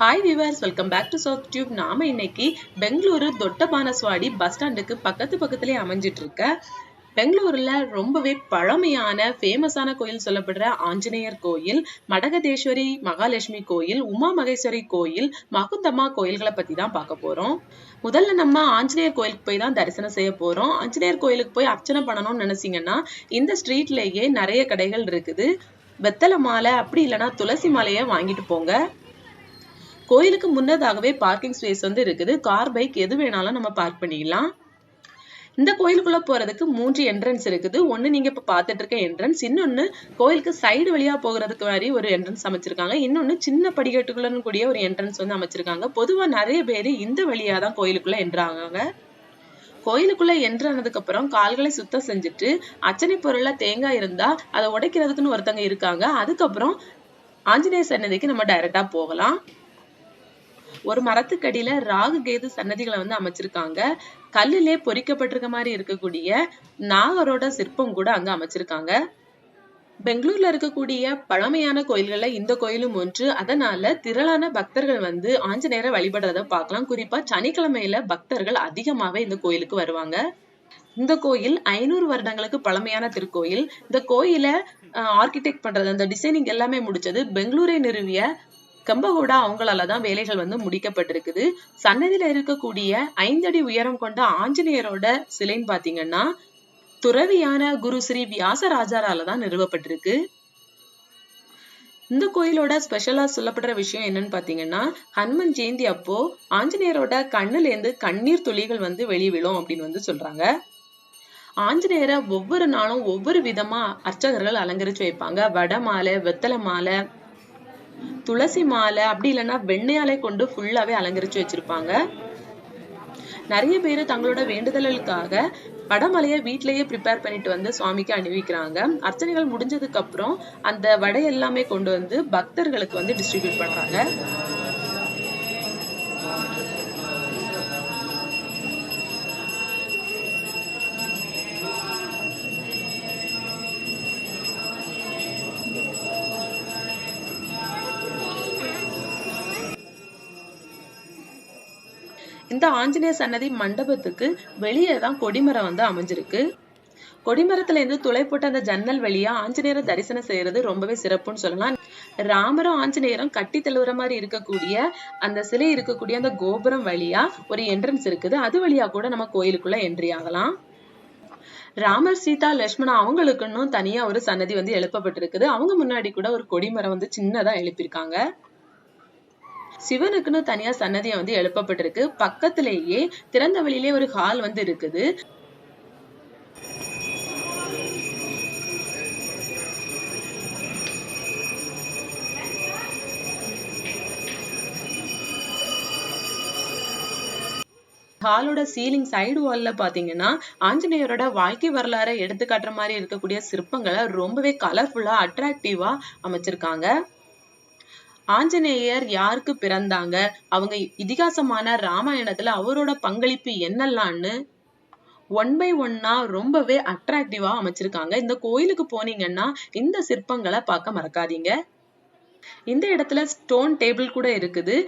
Hi viewers, welcome back to South Tube. நாம இன்னைக்கு Bengaluru தொட்டபானஸ்வாடி bus ஸ்டாண்டுக்கு பக்கத்துலேயே அமைஞ்சிட்டு இருக்க பெங்களூர்ல ரொம்பவே பழமையான ஃபேமஸான கோயில் சொல்லப்படுற ஆஞ்சநேயர் கோயில், மடகதேஸ்வரி மகாலட்சுமி கோயில், உமா மகேஸ்வரி கோயில், மகுந்தம்மா கோயில்களை பத்தி தான் பார்க்க போறோம். முதல்ல நம்ம ஆஞ்சநேயர் கோயிலுக்கு போய் தான் தரிசனம் செய்ய போறோம். ஆஞ்சநேயர் கோயிலுக்கு போய் அர்ச்சனை பண்ணணும்னு நினைச்சீங்கன்னா இந்த ஸ்ட்ரீட்லயே நிறைய கடைகள் இருக்குது. வெத்தலை மாலை அப்படி இல்லைன்னா துளசி மாலையை வாங்கிட்டு போங்க. கோயிலுக்கு முன்னதாகவே பார்க்கிங் ஸ்பேஸ் இருக்குது. கார், பைக் எது வேணாலும் நம்ம பார்க் பண்ணிக்கலாம். இந்த கோயிலுக்குள்ள போறதுக்கு 3 என்ட்ரன்ஸ் இருக்குது. ஒண்ணு நீங்க இப்ப பாத்துட்டு இருக்க என்ட்ரன்ஸ், இன்னொன்னு கோயிலுக்கு சைடு வழியா போகிறதுக்கு மாதிரி ஒரு என்ட்ரன்ஸ் அமைச்சிருக்காங்க, இன்னொன்னு சின்ன படிக்கட்டுக்குள்ள கூடிய ஒரு என்ட்ரன்ஸ் அமைச்சிருக்காங்க. பொதுவா நிறைய பேரு இந்த வழியா தான் கோயிலுக்குள்ள என்ட்ராங்க. கோயிலுக்குள்ள என்ட்ரானதுக்கு அப்புறம் கால்களை சுத்தம் செஞ்சுட்டு அர்ச்சனை பொருள்ல தேங்காய் இருந்தா அதை உடைக்கிறதுக்குன்னு ஒருத்தங்க இருக்காங்க. அதுக்கப்புறம் ஆஞ்சநேயர் சன்னதிக்கு நம்ம டைரக்டா போகலாம். ஒரு மரத்துக்கடியில ராகு கேது சன்னதிகளை அமைச்சிருக்காங்க. கல்லிலே பொறிக்கப்பட்டிருக்க மாதிரி இருக்கக்கூடிய நாகரோட சிற்பம் கூட அங்க அமைச்சிருக்காங்க. பெங்களூர்ல இருக்கக்கூடிய பழமையான கோயில்கள்ல இந்த கோயிலும் ஒன்று. அதனால திரளான பக்தர்கள் ஆஞ்சநேயரை வழிபடுறத பார்க்கலாம். குறிப்பா சனிக்கிழமையில பக்தர்கள் அதிகமாவே இந்த கோயிலுக்கு வருவாங்க. இந்த கோயில் 500 வருடங்களுக்கு பழமையான திருக்கோயில். இந்த கோயில ஆர்கிடெக்ட் பண்றது, அந்த டிசைனிங் எல்லாமே முடிச்சது பெங்களூரை நிறுவிய கம்பகோடா அவங்களாலதான் வேலைகள் முடிக்கப்பட்டிருக்குது. சன்னதியில இருக்கக்கூடிய 5 அடி உயரம் கொண்ட ஆஞ்சநேயரோட சிலைன்னு பாத்தீங்கன்னா துறவியான குரு ஸ்ரீ வியாசராஜராலதான் நிறுவப்பட்டிருக்கு. இந்த கோயிலோட ஸ்பெஷலா சொல்லப்படுற விஷயம் என்னன்னு பாத்தீங்கன்னா, ஹனுமன் ஜெயந்தி அப்போ ஆஞ்சநேயரோட கண்ணுல இருந்து கண்ணீர் துளிகள் வெளியே விழும் அப்படின்னு சொல்றாங்க. ஆஞ்சநேயரை ஒவ்வொரு நாளும் ஒவ்வொரு விதமா அர்ச்சகர்கள் அலங்கரிச்சு வைப்பாங்க. வடை மாலை, வெத்தலை மாலை, துளசி மாலை அப்படி இல்லைன்னா வெண்ணையாலை கொண்டு ஃபுல்லாவே அலங்கரிச்சு வச்சிருப்பாங்க. நிறைய பேரு தங்களோட வேண்டுதலுக்காக வடமலையை வீட்லயே ப்ரிப்பேர் பண்ணிட்டு சுவாமிக்கு அணிவிக்கிறாங்க. அர்ச்சனைகள் முடிஞ்சதுக்கு அப்புறம் அந்த வடை எல்லாமே கொண்டு பக்தர்களுக்கு டிஸ்ட்ரிபியூட் பண்றாங்க. இந்த ஆஞ்சநேயர் சன்னதி மண்டபத்துக்கு வெளியே தான் கொடிமரம் அமைஞ்சிருக்கு. கொடிமரத்துல இருந்து துளை போட்ட அந்த ஜன்னல் வழியா ஆஞ்சநேயரை தரிசனம் செய்யறது ரொம்பவே சிறப்புன்னு சொல்லலாம். ராமரும் ஆஞ்சநேயரும் கட்டி தழுவுற மாதிரி இருக்கக்கூடிய அந்த சிலை இருக்கக்கூடிய அந்த கோபுரம் வழியா ஒரு என்ட்ரன்ஸ் இருக்குது. அது வழியா கூட நம்ம கோயிலுக்குள்ள என்ட்ரி ஆகலாம். ராமர், சீதா, லட்சுமணா அவங்களுக்குன்னு தனியா ஒரு சன்னதி எழுப்பப்பட்டிருக்குது. அவங்க முன்னாடி கூட ஒரு கொடிமரம் சின்னதா எழுப்பியிருக்காங்க. சிவனுக்குன்னு தனியா சன்னதியை எழுப்பப்பட்டிருக்கு. பக்கத்திலேயே திறந்த வெளியிலே ஒரு ஹால் இருக்குது. ஹாலோட சீலிங் சைடு வால்ல பாத்தீங்கன்னா ஆஞ்சநேயரோட வாழ்க்கை வரலாறை எடுத்து காட்டுற மாதிரி இருக்கக்கூடிய சிற்பங்களை ரொம்பவே கலர்ஃபுல்லா அட்ராக்டிவா அமைச்சிருக்காங்க. ஆஞ்சநேயர் யாருக்கு பிறந்தாங்க, அவங்க இதிகாசமான ராமாயணத்துல அவரோட பங்களிப்பு என்னெல்லாம்னு 1 by 1 ரொம்பவே அட்ராக்டிவா அமைச்சிருக்காங்க. இந்த கோயிலுக்கு போனீங்கன்னா இந்த சிற்பங்களை பார்க்க மறக்காதீங்க. இந்த இடத்துல ஸ்டோன் டேபிள் கூட இருக்குது.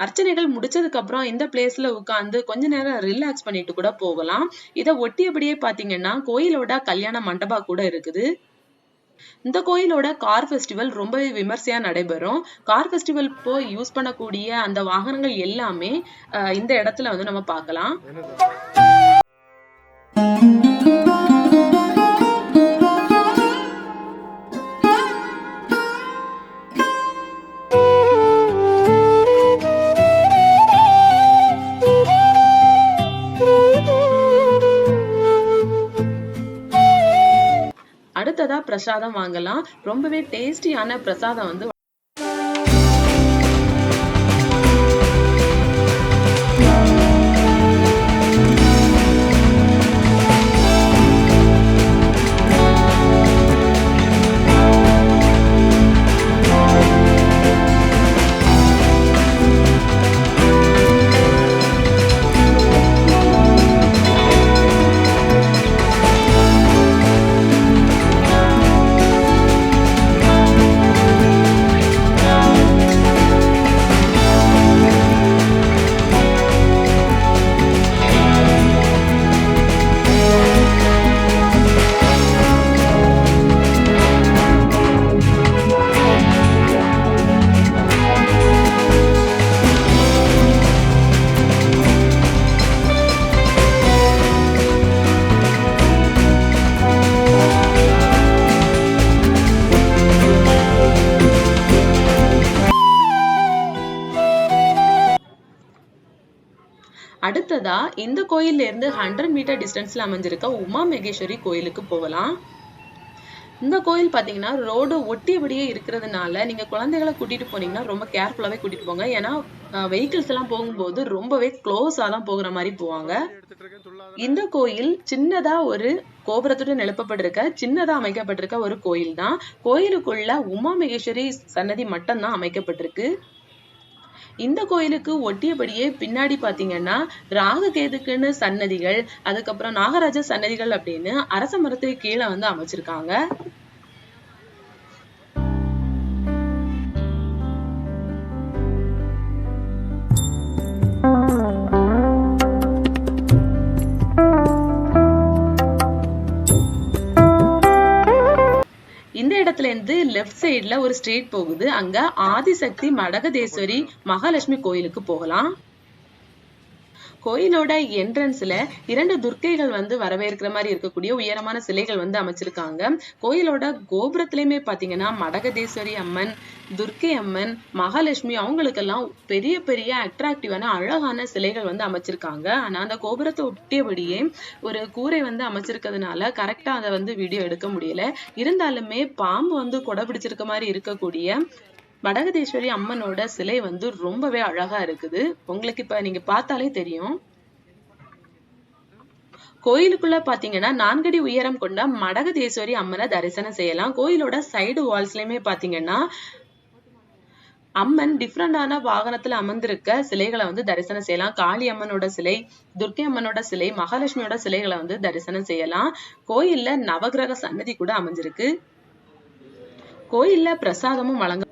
அர்ச்சனைகள் முடிச்சதுக்கு அப்புறம் இந்த பிளேஸ்ல உட்கார்ந்து கொஞ்ச நேரம் ரிலாக்ஸ் பண்ணிட்டு கூட போகலாம். இதை ஒட்டியபடியே பாத்தீங்கன்னா கோயிலோட கல்யாண மண்டபம் கூட இருக்குது. இந்த கோயிலோட கார் ஃபெஸ்டிவல் ரொம்பவே விமர்சையா நடைபெறும். கார் ஃபெஸ்டிவல் இப்போ யூஸ் பண்ணக்கூடிய அந்த வாகனங்கள் எல்லாமே இந்த இடத்துல நம்ம பார்க்கலாம். அடுத்ததா பிரசாதம் வாங்கலாம். ரொம்பவே டேஸ்டியான பிரசாதம் அடுத்ததா இந்த கோயில்ல இருந்து 100 மீட்டர் டிஸ்டன்ஸ்ல அமைஞ்சிருக்க உமா மகேஸ்வரி கோயிலுக்கு போகலாம். இந்த கோயில் பாத்தீங்கன்னா ரோடு ஒட்டியபடியே இருக்கிறதுனால நீங்க குழந்தைகளை கூட்டிட்டு போனீங்கன்னா ரொம்ப கேர்ஃபுல்லாவே கூட்டிட்டு போங்க. ஏன்னா வெஹிக்கிள்ஸ் எல்லாம் போகும்போது ரொம்பவே க்ளோஸா தான் போகிற மாதிரி போவாங்க. இந்த கோயில் சின்னதா ஒரு கோபுரத்துடன் எழுப்பப்பட்டிருக்க சின்னதா அமைக்கப்பட்டிருக்க ஒரு கோயில் தான். கோயிலுக்குள்ள உமா மகேஸ்வரி சன்னதி மட்டும்தான் அமைக்கப்பட்டிருக்கு. இந்த கோயிலுக்கு ஒட்டியபடியே பின்னாடி பாத்தீங்கன்னா ராககேதுக்குன்னு சன்னதிகள், அதுக்கப்புறம் நாகராஜ சன்னதிகள் அப்படின்னு அரச மரத்துக்கு கீழே வந்து அமைச்சிருக்காங்க. இந்த இடத்துல இருந்து லெஃப்ட் சைடுல ஒரு ஸ்ட்ரீட் போகுது. அங்க ஆதிசக்தி மடகதேஸ்வரி மகாலட்சுமி கோயிலுக்கு போகலாம். கோயிலோட என்ட்ரன்ஸ்ல 2 துர்க்கைகள் வந்து வரவேற்கிற மாதிரி இருக்கக்கூடிய உயரமான சிலைகள் வந்து அமைச்சிருக்காங்க. கோயிலோட கோபுரத்திலயுமே பாத்தீங்கன்னா மடகதேஸ்வரி அம்மன், துர்க்கை அம்மன், மகாலட்சுமி அவங்களுக்கெல்லாம் பெரிய பெரிய அட்ராக்டிவான அழகான சிலைகள் வந்து அமைச்சிருக்காங்க. ஆனா அந்த கோபுரத்தை ஒட்டியபடியே ஒரு கூரை வந்து அமைச்சிருக்கிறதுனால கரெக்டா அதை வந்து வீடியோ எடுக்க முடியல. இருந்தாலுமே பாம்பு வந்து கொடை பிடிச்சிருக்க மாதிரி இருக்கக்கூடிய மடகதேஸ்வரி அம்மனோட சிலை வந்து ரொம்பவே அழகா இருக்குது. உங்களுக்கு இப்ப நீங்க பார்த்தாலே தெரியும். கோயிலுக்குள்ள பாத்தீங்கன்னா 4 அடி உயரம் கொண்ட மடகதேஸ்வரி அம்மனை தரிசனம் செய்யலாம். கோயிலோட சைடு வால்ஸ்லயுமே பாத்தீங்கன்னா அம்மன் டிஃப்ரெண்டான வாகனத்துல அமர்ந்திருக்க சிலைகளை வந்து தரிசனம் செய்யலாம். காளி அம்மனோட சிலை, துர்க்கை அம்மனோட சிலை, மகாலட்சுமியோட சிலைகளை வந்து தரிசனம் செய்யலாம். கோயில்ல நவகிரக சன்னதி கூட அமைஞ்சிருக்கு. கோயில்ல பிரசாதமும் வழங்க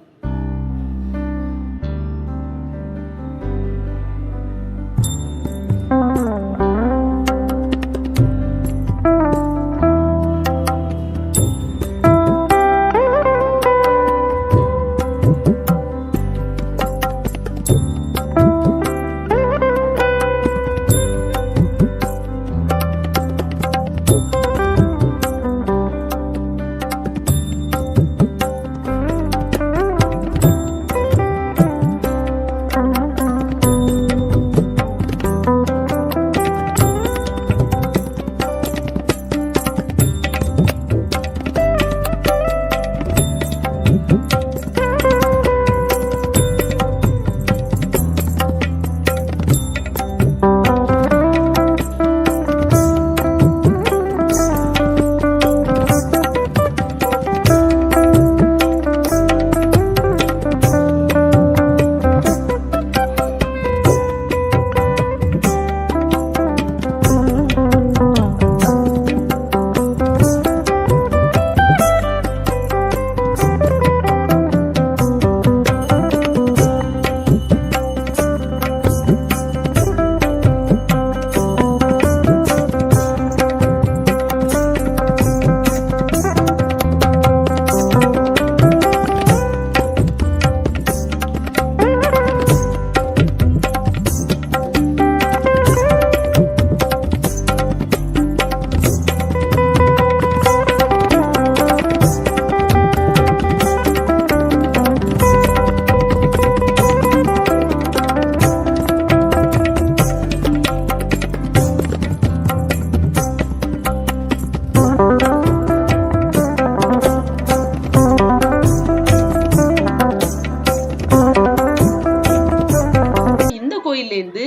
இருந்து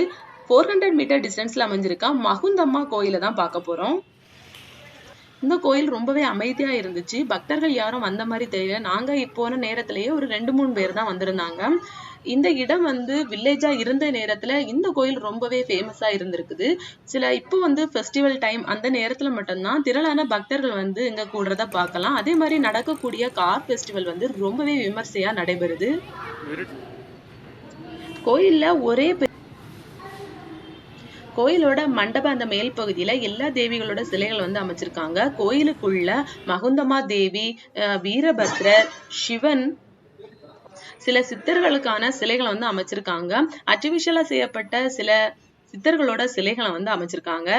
400 மீட்டர் டிஸ்டன்ஸ்ல அமைஞ்சிருக்கா மகுந்தம்மா கோயிலை தான் பார்க்க போறோம். இந்த கோயில் ரொம்பவே அமைதியா இருந்துச்சு. பக்தர்கள் யாரும் வந்த மாதிரி தெரியல. நாங்க போன நேரத்திலேயே ஒரு 2-3 பேர் தான் வந்திருந்தாங்க. இந்த இடம் வந்து வில்லேஜா இருந்த நேரத்துல இந்த கோயில் ரொம்பவே ஃபேமஸா இருந்திருக்குது. இப்போ வந்து ஃபெஸ்டிவல் டைம் அந்த நேரத்துல மட்டும்தான் திரளான பக்தர்கள் வந்து இங்க கூடுறத பார்க்கலாம். அதே மாதிரி நடக்கக்கூடிய கார் ஃபெஸ்டிவல் வந்து ரொம்பவே விமர்சையா நடைபெறுது. கோயில்ல கோயிலோட மண்டப அந்த மேல் பகுதியில எல்லா தேவிகளோட சிலைகள் வந்து அமைச்சிருக்காங்க. கோயிலுக்குள்ள மகுந்தம்மா தேவி, வீரபத்ரர், சிவன், சில சித்தர்களுக்கான சிலைகளை வந்து அமைச்சிருக்காங்க. ஆர்டிபிஷியலா செய்யப்பட்ட சில சித்தர்களோட சிலைகளை வந்து அமைச்சிருக்காங்க.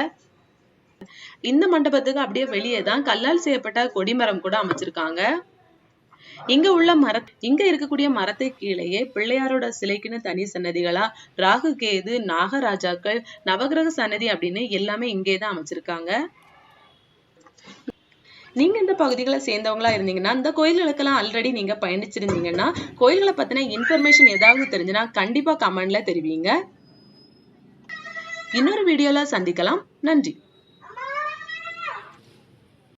இந்த மண்டபத்துக்கு அப்படியே வெளியே தான் கல்லால் செய்யப்பட்ட கொடிமரம் கூட அமைச்சிருக்காங்க. இங்க இருக்கக்கூடிய மரத்தை கீழேயே பிள்ளையாரோட சிலைக்குன்னு தனி சன்னதிகளா, ராகு கேது, நாகராஜாக்கள், நவகிரக சன்னதி அப்படின்னு எல்லாமே இங்கேதான் அமைச்சிருக்காங்க. நீங்க இந்த பகுதிகளை சேர்ந்தவங்களா இருந்தீங்கன்னா, இந்த கோயில்களுக்கெல்லாம் ஆல்ரெடி நீங்க பயணிச்சிருந்தீங்கன்னா, கோயில்களை பத்தின இன்ஃபர்மேஷன் ஏதாவது தெரிஞ்சுன்னா கண்டிப்பா கமெண்ட்ல தெரிவிங்க. இன்னொரு வீடியோல சந்திக்கலாம். நன்றி.